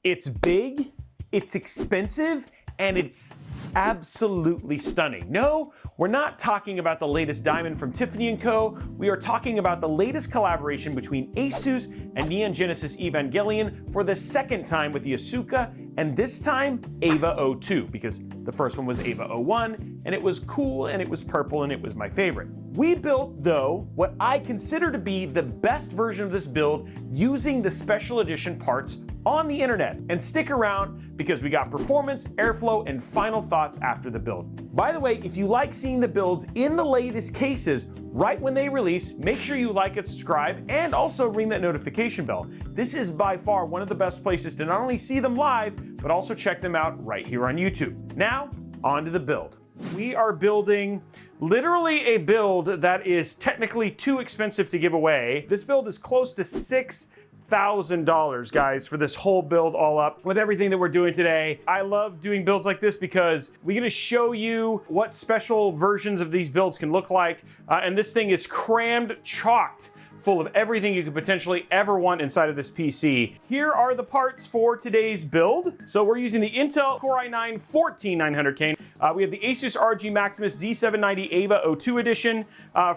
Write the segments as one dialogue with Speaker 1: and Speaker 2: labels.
Speaker 1: It's big, it's expensive, and it's absolutely stunning. No, we're not talking about the latest diamond from Tiffany & Co. We are talking about the latest collaboration between ASUS and Neon Genesis Evangelion for the second time with the Asuka, and this time EVA 02, because the first one was EVA 01, and it was cool, and it was purple, and it was my favorite. We built, though, what I consider to be the best version of this build using the special edition parts on the internet. And stick around because we got performance, airflow, and final thoughts after the build. By the way, if you like seeing the builds in the latest cases right when they release, make sure you like and subscribe, and also ring that notification bell. This is by far one of the best places to not only see them live, but also check them out right here on YouTube. Now, on to the build. We are building literally a build that is technically too expensive to give away. This build is close to $6,000, guys, for this whole build all up with everything that we're doing today. I love doing builds like this because we're gonna show you what special versions of these builds can look like. And this thing is crammed, chocked full of everything you could potentially ever want inside of this PC. Here are the parts for today's build. So we're using the Intel Core i9-14900K. We have the ASUS ROG Maximus Z790 EVA 02 edition.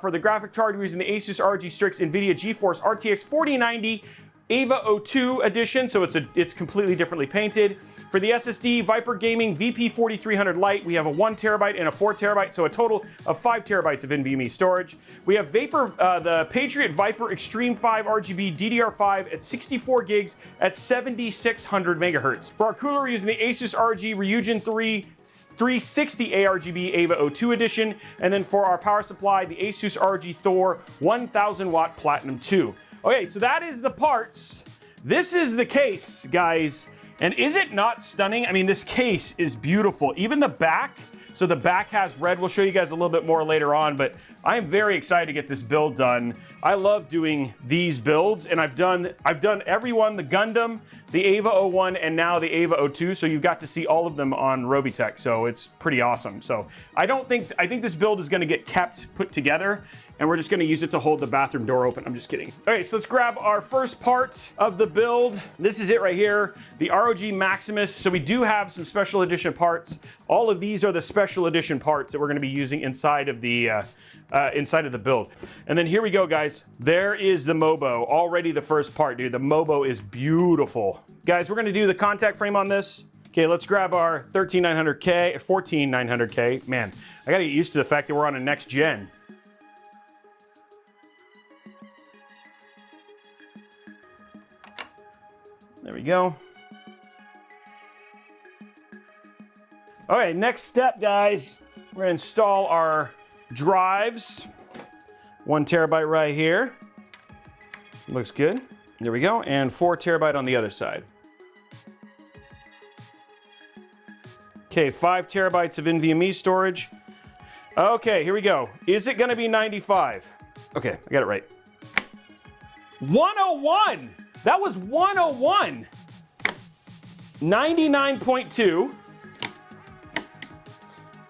Speaker 1: For the graphic card, we're using the ASUS ROG Strix NVIDIA GeForce RTX 4090 EVA 02 edition, so it's completely differently painted. For the SSD, Viper Gaming VP4300 Lite, we have a 1 terabyte and a 4 terabyte, so a total of 5 terabytes of NVMe storage. We have the Patriot Viper Extreme 5 RGB DDR5 at 64 gigs at 7600 megahertz. For our cooler, we're using the ASUS ROG Ryujin 3 360 ARGB EVA 02 edition, and then for our power supply, the ASUS ROG Thor 1000 watt Platinum 2. Okay, so that is the parts. This is the case, guys. And is it not stunning? I mean, this case is beautiful. Even the back, so the back has red. We'll show you guys a little bit more later on, but I am very excited to get this build done. I love doing these builds, and I've done every one, the Gundam, the EVA 01, and now the EVA 02, so you've got to see all of them on Robeytech, so it's pretty awesome. So I think this build is gonna get put together, and we're just gonna use it to hold the bathroom door open. I'm just kidding. Okay, so let's grab our first part of the build. This is it right here, the ROG Maximus. So we do have some special edition parts. All of these are the special edition parts that we're gonna be using inside of the build. And then here we go, guys. There is the Mobo, already the first part, dude. The Mobo is beautiful. Guys, we're gonna do the contact frame on this. Okay, let's grab our 14900K. Man, I gotta get used to the fact that we're on a next gen. There we go. Okay, next step, guys. We're gonna install our drives. 1 terabyte right here. Looks good. There we go. And 4 terabyte on the other side. Okay, 5 terabytes of NVMe storage. Okay, here we go. Is it gonna be 95? Okay, I got it right. 101! That was 101! 99.2.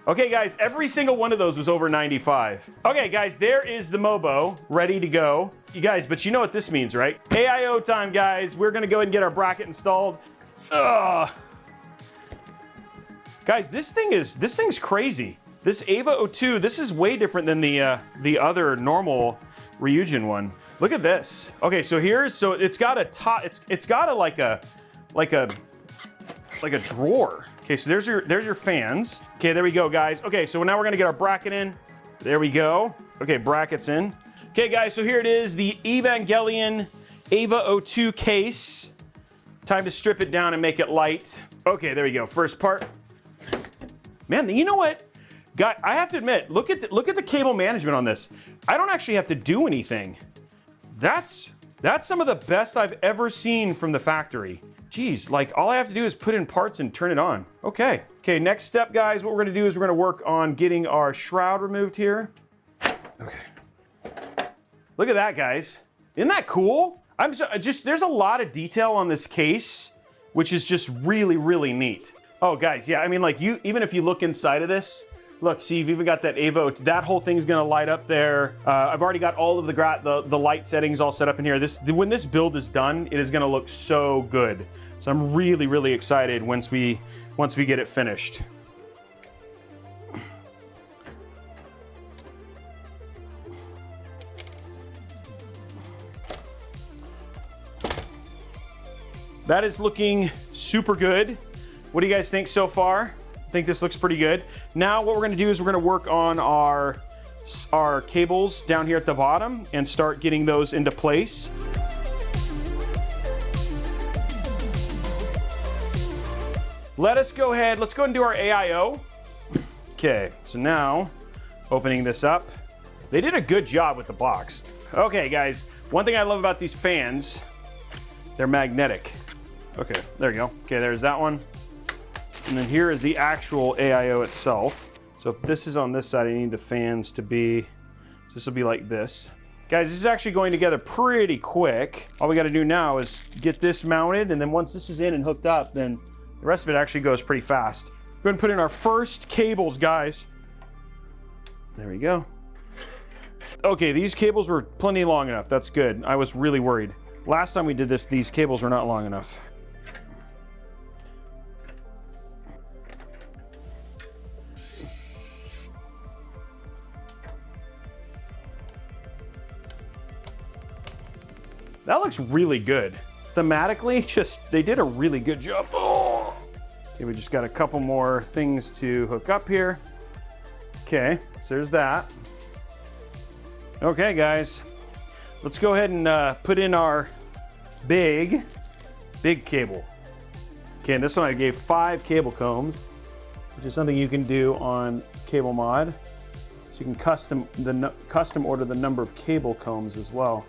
Speaker 1: Okay, guys, every single one of those was over 95. Okay, guys, there is the Mobo ready to go. You guys, but you know what this means, right? AIO time, guys. We're gonna go ahead and get our bracket installed. Ugh. Guys, this thing's crazy. This EVA 02, this is way different than the other normal Ryujin one. Look at this. Okay, so it's got a top. It's got a like a drawer. Okay, so there's your fans. Okay, there we go, guys. Okay, so now we're gonna get our bracket in. There we go. Okay, bracket's in. Okay, guys, so here it is, the Evangelion EVA 02 case. Time to strip it down and make it light. Okay, there we go. First part. Man, you know what? God, I have to admit, look at the cable management on this. I don't actually have to do anything. That's some of the best I've ever seen from the factory. Geez, like all I have to do is put in parts and turn it on. Okay, next step, guys, what we're gonna do is we're gonna work on getting our shroud removed here. Okay. Look at that, guys. Isn't that cool? There's a lot of detail on this case, which is just really, really neat. Oh, guys, yeah, I mean, like even if you look inside of this, look, see, you've even got that EVA, that whole thing's gonna light up there. I've already got all of the light settings all set up in here. When this build is done, it is gonna look so good. So I'm really, really excited once we get it finished. That is looking super good. What do you guys think so far? I think this looks pretty good. Now what we're gonna do is we're gonna work on our cables down here at the bottom and start getting those into place. Let's go ahead and do our AIO. Okay, so now opening this up. They did a good job with the box. Okay guys, one thing I love about these fans, they're magnetic. Okay, there you go. Okay, there's that one. And then here is the actual AIO itself. So if this is on this side, I need the fans to be, so this will be like this. Guys, this is actually going together pretty quick. All we gotta do now is get this mounted, and then once this is in and hooked up, then the rest of it actually goes pretty fast. Go ahead and put in our first cables, guys. There we go. Okay, these cables were plenty long enough. That's good. I was really worried. Last time we did this, these cables were not long enough. That looks really good. Thematically, they did a really good job. Oh. Okay, we just got a couple more things to hook up here. Okay, so there's that. Okay, guys, let's go ahead and put in our big cable. Okay, and this one I gave 5 cable combs, which is something you can do on Cable Mod. So you can custom order the number of cable combs as well.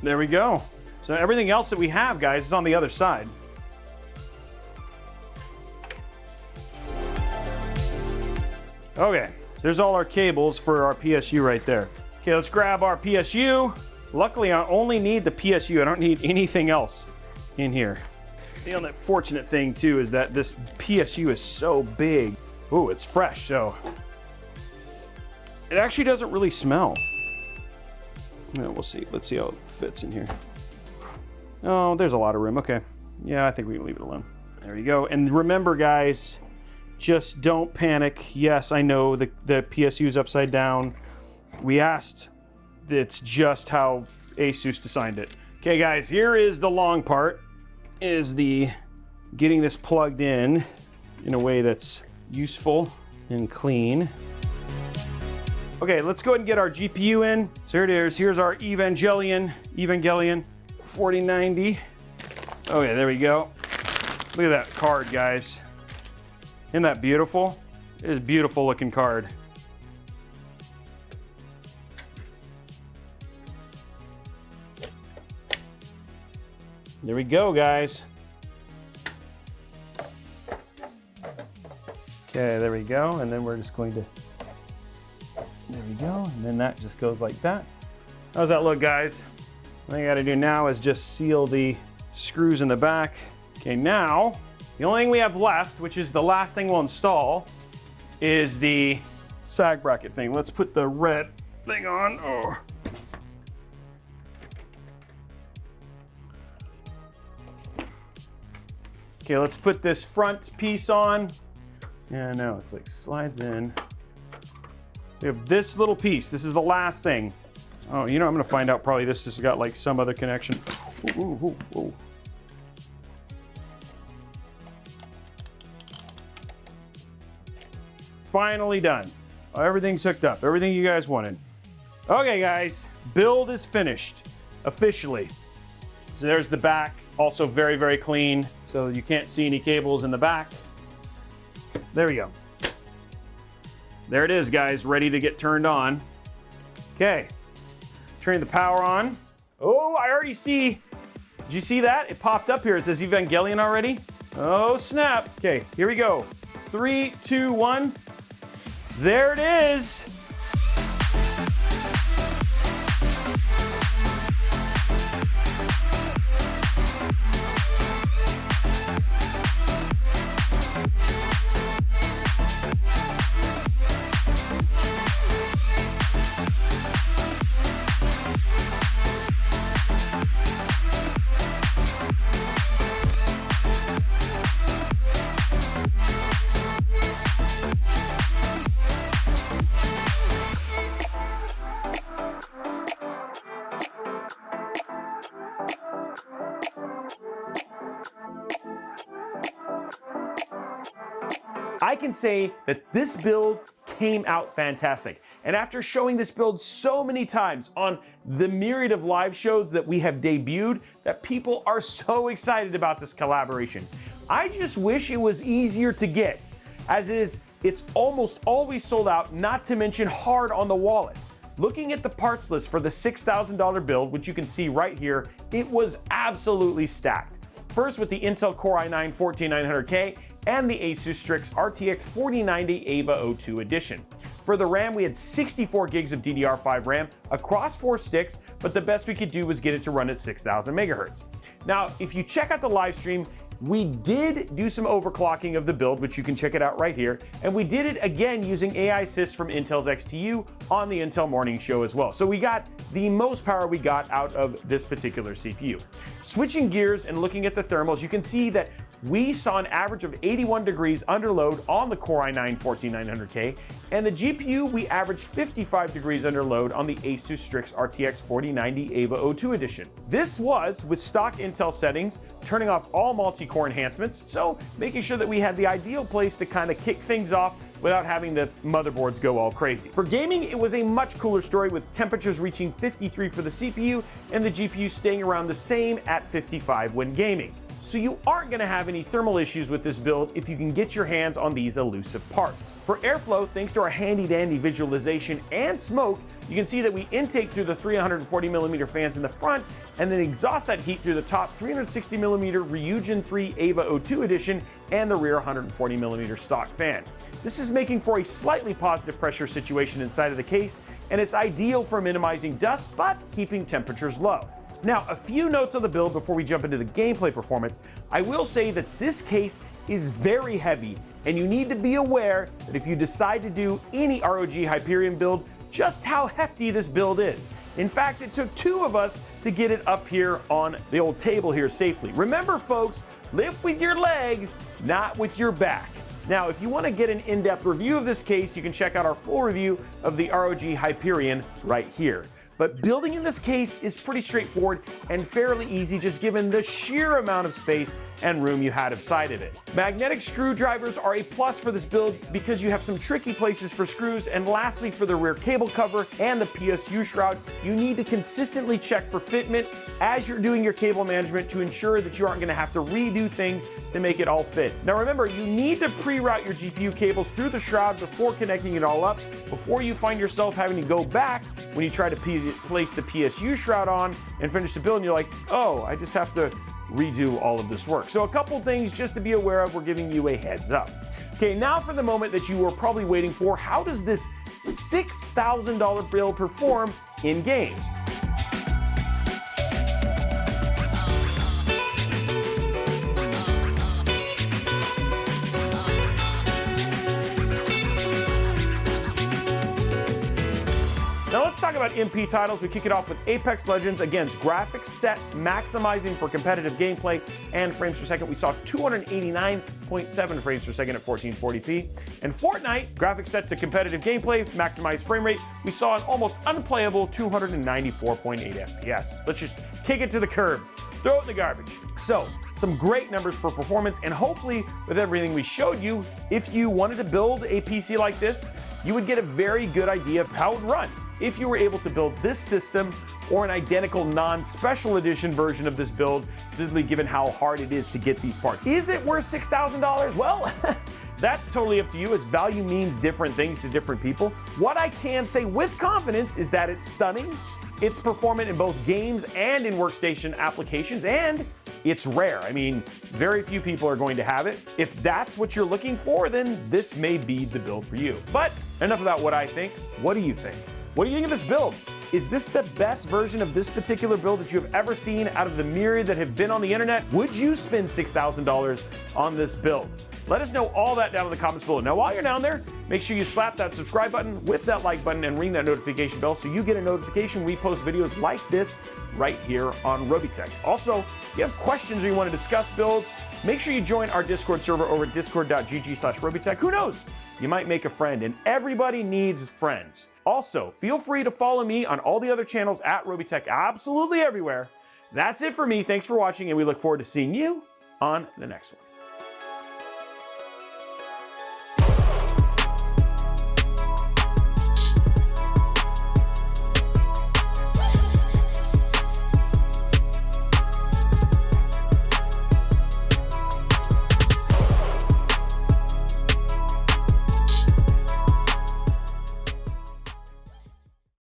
Speaker 1: There we go. So everything else that we have, guys, is on the other side. Okay, there's all our cables for our PSU right there. Okay, let's grab our PSU. Luckily, I only need the PSU. I don't need anything else in here. The only fortunate thing, too, is that this PSU is so big. Ooh, it's fresh, so it actually doesn't really smell. Yeah, we'll see. Let's see how it fits in here. Oh, there's a lot of room. Okay. Yeah, I think we can leave it alone. There you go. And remember, guys, just don't panic. Yes, I know the PSU is upside down. We asked. It's just how ASUS designed it. Okay, guys, here is the long part, is the getting this plugged in a way that's useful and clean. Okay, let's go ahead and get our GPU in. So here it is. Here's our Evangelion 4090. Okay, there we go. Look at that card, guys. Isn't that beautiful? It is a beautiful looking card. There we go, guys. Okay, there we go. And then we're just going to, there we go. And then that just goes like that. How's that look, guys? What I gotta do now is just seal the screws in the back. Okay, now, the only thing we have left, which is the last thing we'll install, is the sag bracket thing. Let's put the red thing on. Oh. Okay, let's put this front piece on. Yeah, no, it's like slides in. We have this little piece. This is the last thing. Oh, you know, I'm gonna find out probably this has got like some other connection. Ooh, ooh, ooh, ooh. Finally done. Oh, everything's hooked up. Everything you guys wanted. Okay, guys, build is finished officially. So there's the back, also very, very clean. So you can't see any cables in the back. There we go. There it is, guys, ready to get turned on. Okay, turn the power on. Oh, I already see. Did you see that? It popped up here. It says Evangelion already. Oh, snap. Okay, here we go. 3, 2, 1. There it is. I can say that this build came out fantastic. And after showing this build so many times on the myriad of live shows that we have debuted, that people are so excited about this collaboration. I just wish it was easier to get. As is, it's almost always sold out, not to mention hard on the wallet. Looking at the parts list for the $6,000 build, which you can see right here, it was absolutely stacked. First with the Intel Core i9-14900K and the ASUS Strix RTX 4090 EVA 02 edition. For the RAM, we had 64 gigs of DDR5 RAM across 4 sticks, but the best we could do was get it to run at 6,000 megahertz. Now, if you check out the live stream, we did do some overclocking of the build, which you can check it out right here, and we did it again using ASUS from Intel's XTU on the Intel Morning Show as well. So we got the most power we got out of this particular CPU. Switching gears and looking at the thermals, you can see that we saw an average of 81 degrees under load on the Core i9-14900K, and the GPU, we averaged 55 degrees under load on the ASUS Strix RTX 4090 EVA 02 edition. This was with stock Intel settings, turning off all multi-core enhancements, so making sure that we had the ideal place to kind of kick things off without having the motherboards go all crazy. For gaming, it was a much cooler story with temperatures reaching 53 for the CPU and the GPU staying around the same at 55 when gaming. So you aren't going to have any thermal issues with this build if you can get your hands on these elusive parts. For airflow, thanks to our handy-dandy visualization and smoke, you can see that we intake through the 340mm fans in the front and then exhaust that heat through the top 360mm Ryujin 3 EVA 02 edition and the rear 140mm stock fan. This is making for a slightly positive pressure situation inside of the case, and it's ideal for minimizing dust but keeping temperatures low. Now, a few notes on the build before we jump into the gameplay performance. I will say that this case is very heavy, and you need to be aware that if you decide to do any ROG Hyperion build, just how hefty this build is. In fact, it took 2 of us to get it up here on the old table here safely. Remember, folks, lift with your legs, not with your back. Now, if you want to get an in-depth review of this case, you can check out our full review of the ROG Hyperion right here. But building in this case is pretty straightforward and fairly easy, just given the sheer amount of space and room you had inside of it. Magnetic screwdrivers are a plus for this build because you have some tricky places for screws, and lastly, for the rear cable cover and the PSU shroud, you need to consistently check for fitment as you're doing your cable management to ensure that you aren't going to have to redo things to make it all fit. Now remember, you need to pre-route your GPU cables through the shroud before connecting it all up, before you find yourself having to go back when you try to place the PSU shroud on and finish the build and you're like, oh, I just have to redo all of this work. So a couple things just to be aware of, we're giving you a heads up. Okay, now for the moment that you were probably waiting for, how does this $6,000 build perform in games? Now let's talk about MP titles. We kick it off with Apex Legends. Again, graphics set maximizing for competitive gameplay and frames per second. We saw 289.7 frames per second at 1440p. And Fortnite, graphics set to competitive gameplay, maximized frame rate. We saw an almost unplayable 294.8 FPS. Let's just kick it to the curb. Throw it in the garbage. So, some great numbers for performance, and hopefully with everything we showed you, if you wanted to build a PC like this, you would get a very good idea of how it would run. If you were able to build this system or an identical non-special edition version of this build, specifically given how hard it is to get these parts. Is it worth $6,000? Well, that's totally up to you, as value means different things to different people. What I can say with confidence is that it's stunning, it's performant in both games and in workstation applications, and it's rare. I mean, very few people are going to have it. If that's what you're looking for, then this may be the build for you. But enough about what I think. What do you think? What do you think of this build? Is this the best version of this particular build that you have ever seen out of the myriad that have been on the internet? Would you spend $6,000 on this build? Let us know all that down in the comments below. Now, while you're down there, make sure you slap that subscribe button with that like button and ring that notification bell so you get a notification when we post videos like this right here on Robeytech. Also, if you have questions or you want to discuss builds, make sure you join our Discord server over at discord.gg/Robeytech. Who knows? You might make a friend, and everybody needs friends. Also, feel free to follow me on all the other channels at Robeytech, absolutely everywhere. That's it for me. Thanks for watching, and we look forward to seeing you on the next one.